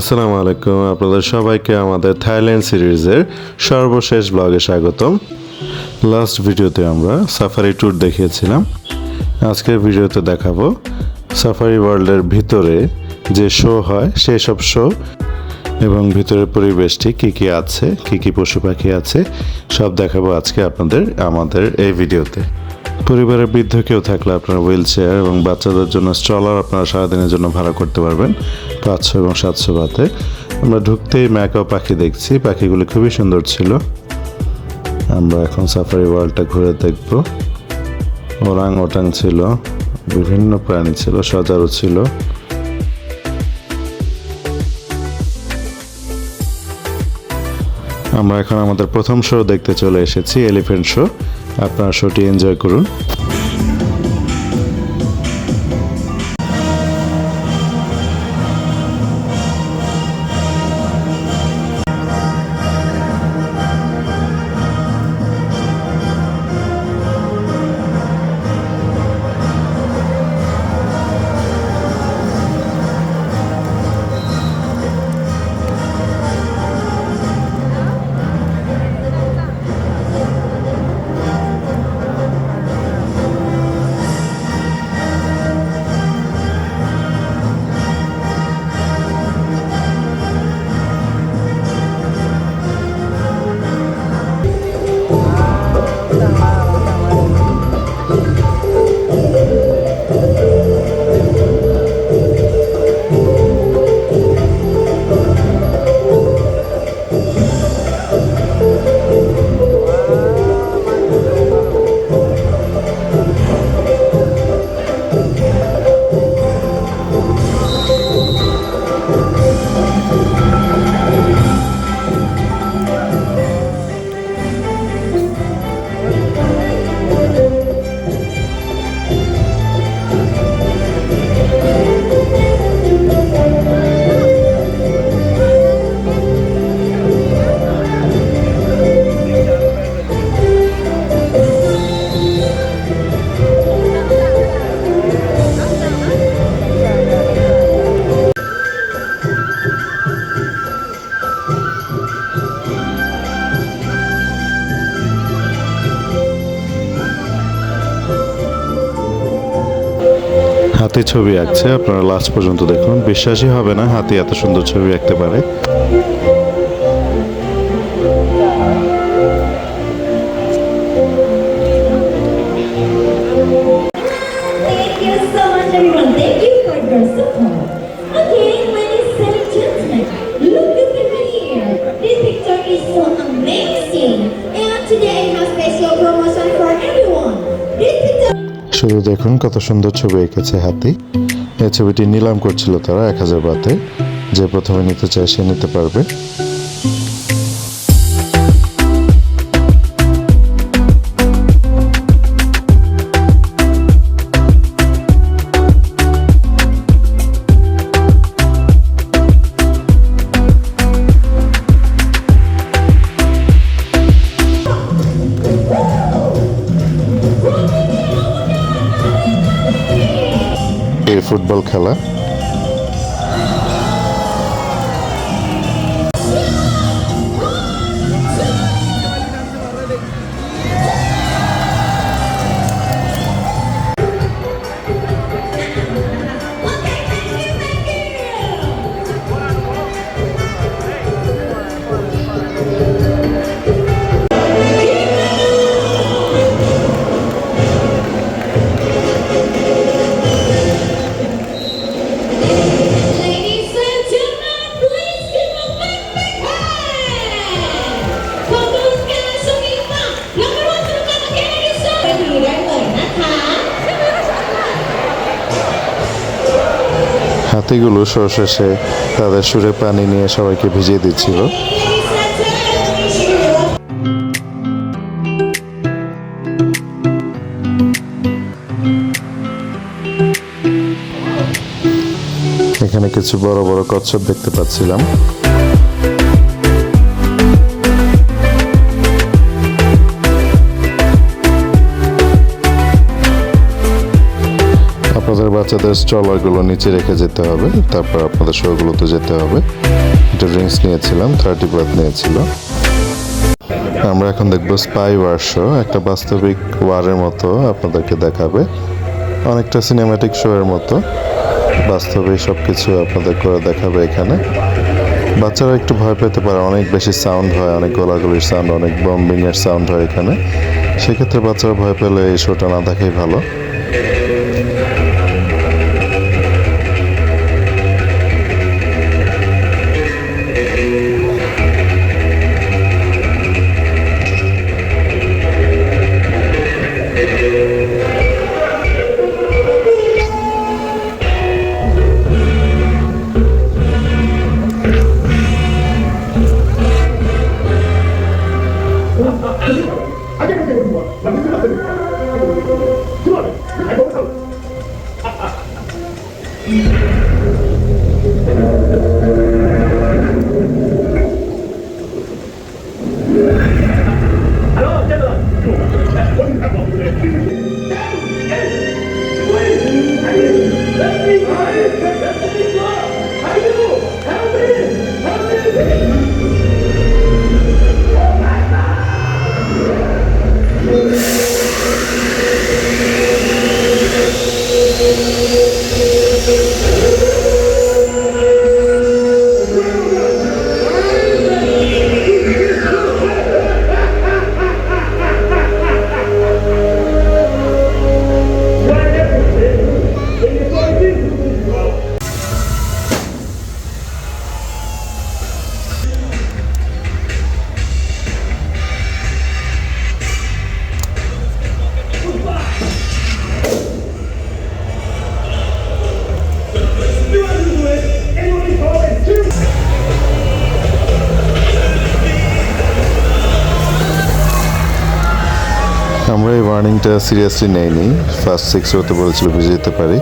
আসসালামু আলাইকুম, আপনাদের সবাইকে আমাদের থাইল্যান্ড সিরিজের সর্বশেষ ব্লগে স্বাগতম। লাস্ট ভিডিওতে আমরা সাফারি ট্যুর দেখিয়েছিলাম। আজকের ভিডিওতে দেখাবো সাফারি ওয়ার্ল্ডের ভিতরে যে শো হয় সেই সব শো এবং ভিতরের পরিবেশটি কী কী আছে, কী কী পশু পাখি আছে সব দেখাবো আজকে আমাদের এই ভিডিওতে। পরিবারের বৃদ্ধ কেউ থাকলে আপনারা হুইল চেয়ার এবং বাচ্চাদের জন্য স্ট্রলার আপনারা সারাদিনের জন্য ভাড়া করতে পারবেন 500 এবং 700 বাতে। আমরা ঢুকতেই ম্যাকাও পাখি দেখছি, পাখিগুলি খুবই সুন্দর ছিল। আমরা এখন সাফারি ওয়ার্ল্ডটা ঘুরে দেখব। ওরাং ওটাং ছিল, বিভিন্ন প্রাণী ছিল, সজারু ছিল। আমরা এখন আমাদের প্রথম শো দেখতে চলে এসেছি, এলিফ্যান্ট শো। আপনারা শোটি এনজয় করুন। হাতি ছবি আঁকছে, আপনারা লাস্ট পর্যন্ত দেখুন। বিশ্বাসই হবে না হাতি এত সুন্দর ছবি আঁকতে পারে। শুধু দেখুন কত সুন্দর ছবি এঁকেছে হাতি। এই ছবিটি নিলাম করছিল তারা 1000 বাতে। যে প্রথমে নিতে চায় সে নিতে পারবে। ফুটবল খেলা। হাতিগুলো শো শেষে তাদের সুরে পানি নিয়ে সবাইকে ভিজিয়ে দিচ্ছিল। এখানে কিছু বড় বড় কচ্ছপ দেখতে পাচ্ছিলাম। আপনাদের বাচ্চাদের স্ট্রলারগুলো নিচে রেখে যেতে হবে, তারপর আপনাদের শোগুলোতে যেতে হবে। একটা ড্রিঙ্কস নিয়েছিলাম, 30 বাথ নিয়েছিল। আমরা এখন দেখবো স্পাই ওয়ার শো, একটা বাস্তবিক ওয়ারের মতো আপনাদেরকে দেখাবে, অনেকটা সিনেম্যাটিক শো এর মতো বাস্তবে সব কিছু আপনাদের করে দেখাবে এখানে। বাচ্চারা একটু ভয় পেতে পারে, অনেক বেশি সাউন্ড হয়, অনেক গোলাগুলির সাউন্ড, অনেক বম্বিংয়ের সাউন্ড হয় এখানে। সেক্ষেত্রে বাচ্চারা ভয় পেলে এই শোটা না দেখাই ভালো। আমরা এই ওয়ার্নিংটা সিরিয়াসলি নেইনি। ফার্স্ট 6 রোতে বলেছিল ভিজে যেতে পারি,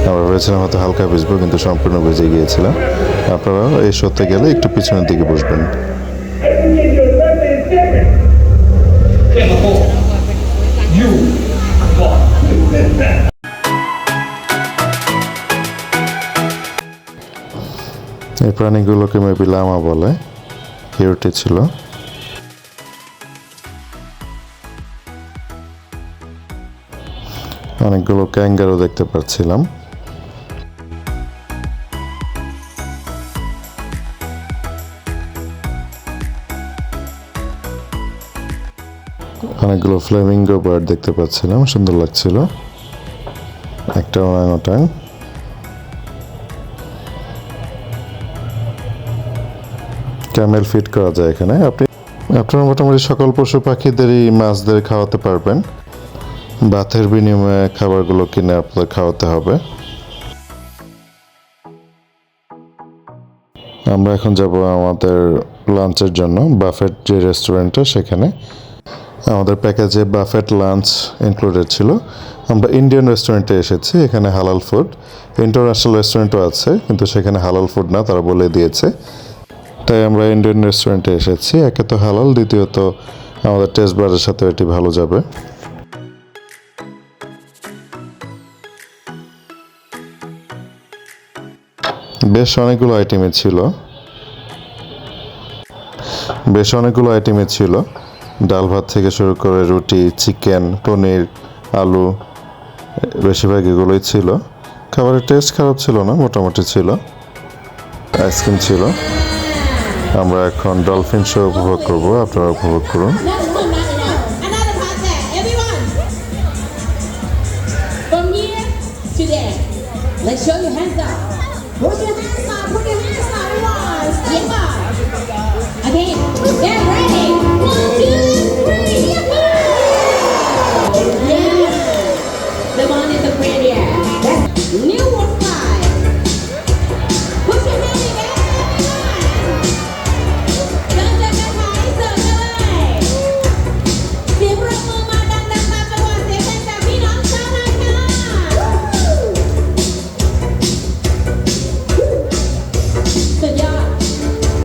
আমরা ভেবেছিলাম হয়তো হালকা ভিজবো, কিন্তু সম্পূর্ণ ভিজে গিয়েছিলাম। আপনারা এই শোতে গেলে একটু পিছনের দিকে বসবেন। এই প্রাণীগুলোকে মেবি লামা বলে, হিউটি ছিল। অনেকগুলো ক্যাঙ্গারু দেখতে পাচ্ছিলাম। অনেকগুলো ফ্লেমিঙ্গো বার্ড দেখতে পাচ্ছিলাম, সুন্দর লাগছিল। একটা ওরাং ক্যামেল ফিট করা যায় এখানে। আপনারা মোটামুটি সকল পশু পাখিদেরই মাছদের খাওয়াতে পারবেন। বাথের বিনিময়ে খাবারগুলো কিনে আপনাদের খাওয়াতে হবে। আমরা এখন যাব আমাদের লাঞ্চের জন্য বাফেট যে রেস্টুরেন্টটা, সেখানে আমাদের প্যাকেজে বাফেট লাঞ্চ ইনক্লুডেড ছিল। আমরা ইন্ডিয়ান রেস্টুরেন্টে এসেছি, এখানে হালাল ফুড। ইন্টারন্যাশনাল রেস্টুরেন্টও আছে, কিন্তু সেখানে হালাল ফুড না, তারা বলে দিয়েছে। তাই আমরা ইন্ডিয়ান রেস্টুরেন্টে এসেছি। একে তো হালাল, দ্বিতীয়ত আমাদের টেস্ট বারের সাথে এটি ভালো যাবে। বেশ অনেকগুলো আইটেমে ছিল, ডাল ভাত থেকে শুরু করে রুটি, চিকেন, পনির, আলু, বেশিরভাগ এগুলোই ছিল। খাবারের টেস্ট খারাপ ছিল না, মোটামুটি ছিল। আইসক্রিম ছিল। আমরা এখন ডলফিন শো উপভোগ করব, আপনারা উপভোগ করুন। Let's show your hands up. Put your hands up. Put your hands up. Everyone, stand by. Again, get ready. 1, 2, 3. Yeah. The one is the prettier. That's new one five. Put your hand in everyone. Don't let the eyes on the way. เสียงปรบมือมาดังๆตามจังหวะเสียงเพลงจากพี่น้องชาวนาค่ะ สุดยอด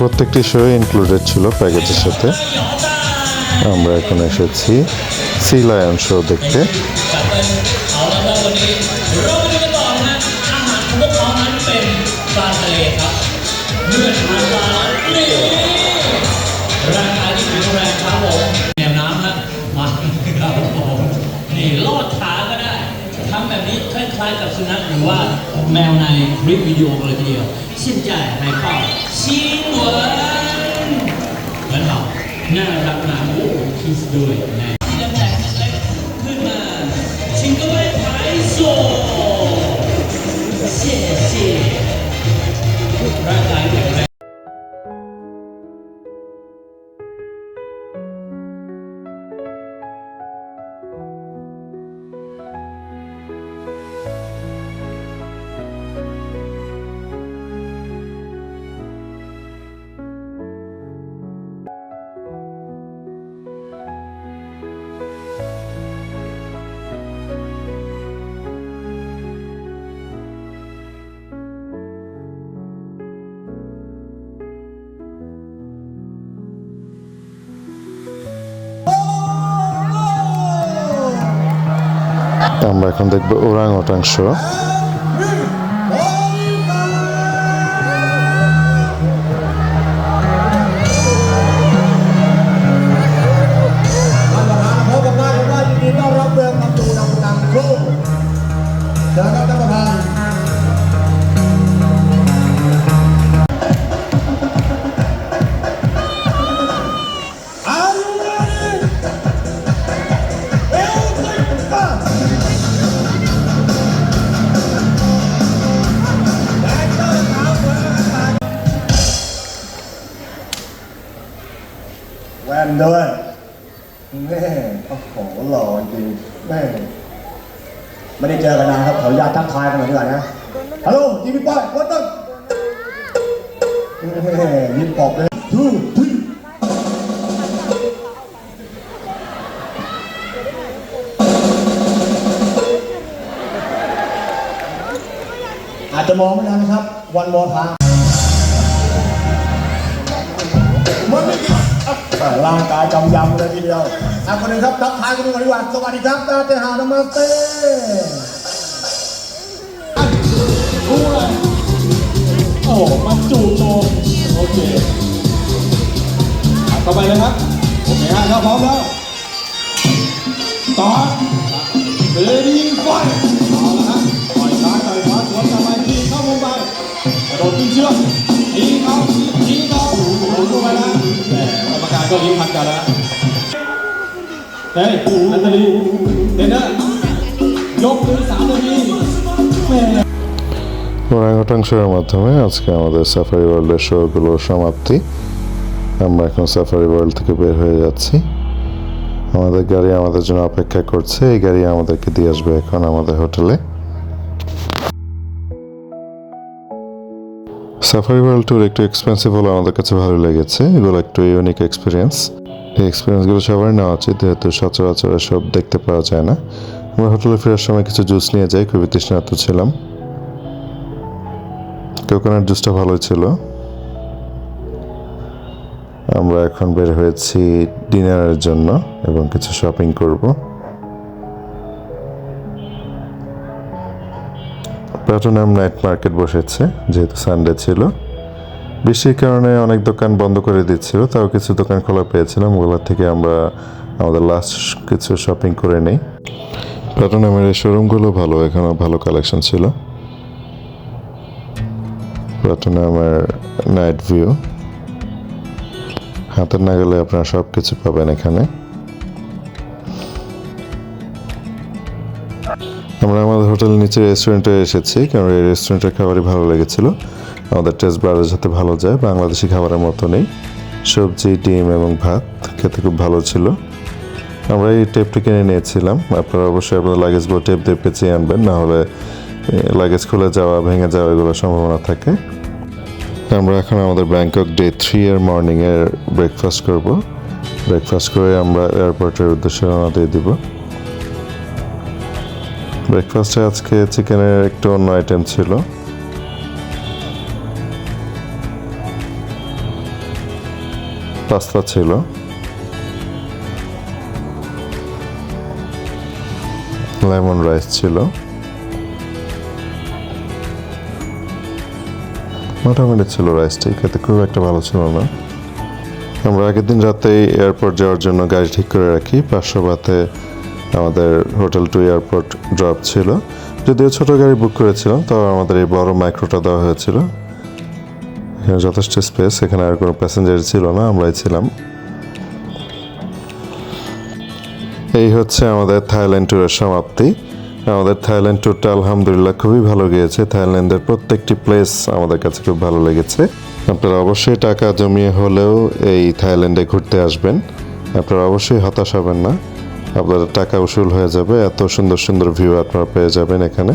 প্রত্যেকটি show included ছিল প্যাকেজের সাথে। আমরা এখন এসেছি C lion show দেখতে। เอาละครับวันนี้เรามาดูกันต่อนะฮะอาหารของพวกเขานั้นเป็นปลาทะเลครับเมื่อทานปลาแล้วนี่ร่างกายที่แข็งแรงครับผมแนวน้ำฮะมาครับผมนี่ลอดขาก็ได้ทำแบบนี้คล้ายๆกับสุนัขหรือว่าแมวในคลิปวิดีโอเลยทีเดียว现在来报新闻很好น่ารักมากโอ้คิสด้วยนะยังแตกเล็กขึ้นมา 请各位拍手，谢谢。ร่างกายแข็งแรง আমরা এখন দেখবো ওরাং ওটাং শো।แว่นด้วยแม่โอ้โหหล่อจริงแม่ไม่ได้เจอกันนานครับขออนุญาตทักทายกันหน่อยดีกว่านะฮัลโหลจีพี่ป้อยวัดต้นยิ้มปอบเลยทูทีอาจจะมองไม่ทันนะครับวันมอทางร่างกายกำยำเลยทีเดียวคนหนึ่งครับทักทายกันดีกว่าสวัสดีครับตาเจหานามาเต้คู่เลยโอ้มาจู่โจมโอเคต่อไปเลยครับโอเคฮะถ้าพร้อมแล้วต่อเบรดี้ไฟเอาละฮะปล่อยซ้ายปล่อยขวาสวนกลับไปทีเข้าวงไปกระโดดขึ้นเชือกทีเขาโอ้โหลงไปแล้วแต่กรรมการก็ลิ้นพันกันแล้วเฮ้ยนัตลีเห็นนะยกมือ3 นาทีแม่ ওরাং ওটাং শোয়ের মাধ্যমে আজকে আমাদের সাফারি ওয়ার্ল্ডের শোগুলোর সমাপ্তি। আমরা এখন সাফারি ওয়ার্ল্ড থেকে বের হয়ে যাচ্ছি। আমাদের গাড়ি আমাদের জন্য অপেক্ষা করছে, এই গাড়ি আমাদেরকে দিয়ে আসবে এখন আমাদের হোটেলে। সাফারি ওয়ার্ল্ড ট্যুর একটু এক্সপেন্সিভ হলো, আমাদের কাছে ভালো লেগেছে। এগুলো একটু ইউনিক এক্সপিরিয়েন্স, এই এক্সপিরিয়েন্সগুলো সবার নেওয়া উচিত, যেহেতু সচরাচর সব দেখতে পাওয়া যায় না। আমরা হোটেলে ফেরার সময় কিছু জুস নিয়ে যাই, খুবই তৃষ্ণার্ত ছিলাম। কোকোনাট জুসটা ভালোই ছিল। আমরা এখন বের হয়েছি ডিনারের জন্য এবং কিছু শপিং করব। প্লাটুনাম নাইট মার্কেট বসেছে, যেহেতু সানডে ছিল। বৃষ্টির কারণে অনেক দোকান বন্ধ করে দিচ্ছিল, তাও কিছু দোকান খোলা পেয়েছিলাম, ওগুলোর থেকে আমরা আমাদের লাস্ট কিছু শপিং করে নেই। প্লাটুনামের এই শোরুমগুলো ভালো, এখানেও ভালো কালেকশন ছিল। প্লাটুনামের নাইট ভিউ, হাতের নাগালে আপনারা সব কিছু পাবেন এখানে। আমরা আমাদের হোটেলের নিচে রেস্টুরেন্টে এসেছি, কারণ এই রেস্টুরেন্টের খাবারই ভালো লেগেছিল। আমাদের টেস্ট বাড়ার সাথে ভালো যায়, বাংলাদেশি খাবারের মতো নেই। সবজি, ডিম এবং ভাত খেতে খুব ভালো ছিল। আমরা এই টেপটি কিনে নিয়েছিলাম। আপনারা অবশ্যই আপনাদের লাগেজগুলো টেপ দিয়ে পেঁচিয়ে আনবেন, না হলে লাগেজ খুলে যাওয়া, ভেঙে যাওয়া এগুলোর সম্ভাবনা থাকে। আমরা এখন আমাদের ব্যাংকক ডে 3 এর মর্নিংয়ের ব্রেকফাস্ট করব। ব্রেকফাস্ট করে আমরা এয়ারপোর্টের উদ্দেশ্যে রওনা দিয়ে দিব। ব্রেকফাস্টে আজকে চিকেনের একটু অন্য আইটেম ছিল। পাস্তা ছিল। লেমন রাইস ছিল। মোটামুটি ছিল রাইসটি, খেতে খুব একটা ভালো ছিল না। আমরা আগের দিন রাতেই এয়ারপোর্ট যাওয়ার জন্য গাড়ি ঠিক করে রাখি। 500 বাতে আমাদের হোটেল টু এয়ারপোর্ট ড্রপ ছিল। যদিও ছোট গাড়ি বুক করেছিলাম, তবে আমাদের এই বড় মাইক্রোটা দেওয়া হয়েছিল। এখানে যথেষ্ট স্পেস, এখানে আর কোনো প্যাসেঞ্জার ছিল না, আমরাই ছিলাম। এই হচ্ছে আমাদের থাইল্যান্ড ট্যুরের সমাপ্তি। আমাদের থাইল্যান্ড ট্যুরটা আলহামদুলিল্লাহ খুবই ভালো গিয়েছে। থাইল্যান্ডের প্রত্যেকটি প্লেস আমাদের কাছে খুব ভালো লেগেছে। আপনারা অবশ্যই টাকা জমিয়ে হলেও এই থাইল্যান্ডে ঘুরতে আসবেন। আপনারা অবশ্যই হতাশ হবেন না, আপনাদের টাকা উসুল হয়ে যাবে। এত সুন্দর সুন্দর ভিউ আপনারা পেয়ে যাবেন এখানে।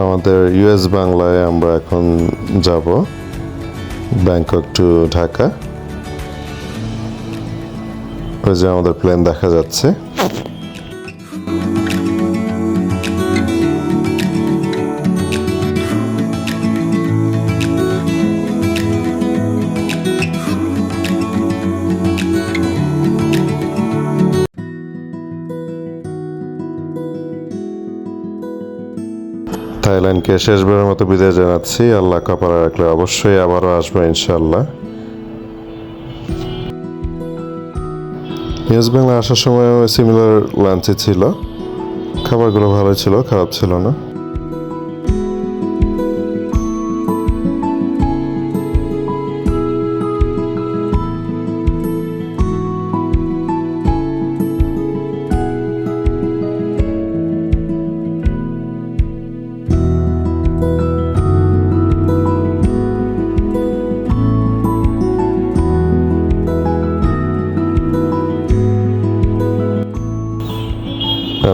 আমাদের ইউএস বাংলায় আমরা এখন যাব ব্যাংকক টু ঢাকা। ওই যে আমাদের প্লেন দেখা যাচ্ছে। থাইল্যান্ডকে শেষবারের মতো বিদায় জানাচ্ছি। আল্লাহ কপালে রাখলে অবশ্যই আবারও আসবো ইনশাল্লাহ। ইউএস বাংলা আসার সময়ও সিমিলার লাঞ্চে ছিল। খাবারগুলো ভালো ছিল, খারাপ ছিল না।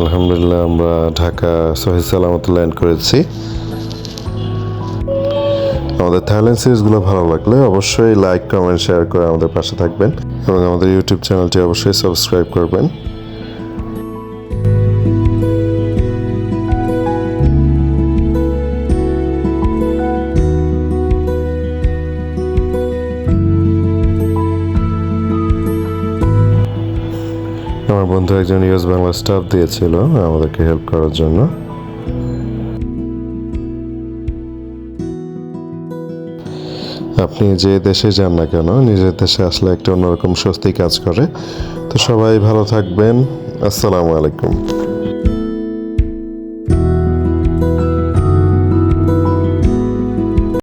আলহামদুলিল্লাহ আমরা ঢাকা সহি সালামত ল্যান্ড করেছি। আমাদের থাইল্যান্ড সিরিজগুলো ভালো লাগলে অবশ্যই লাইক, কমেন্ট, শেয়ার করে আমাদের পাশে থাকবেন এবং আমাদের ইউটিউব চ্যানেলটি অবশ্যই সাবস্ক্রাইব করবেন। আমার বন্ধু একজন ইউএস বাংলা স্টাফ দিয়েছিল আমাদেরকে হেল্প করার জন্য। আপনি যে দেশে যান না কেন, নিজের দেশে আসলে একটা অন্যরকম স্বস্তি কাজ করে। তো সবাই ভালো থাকবেন। আসসালামু আলাইকুম।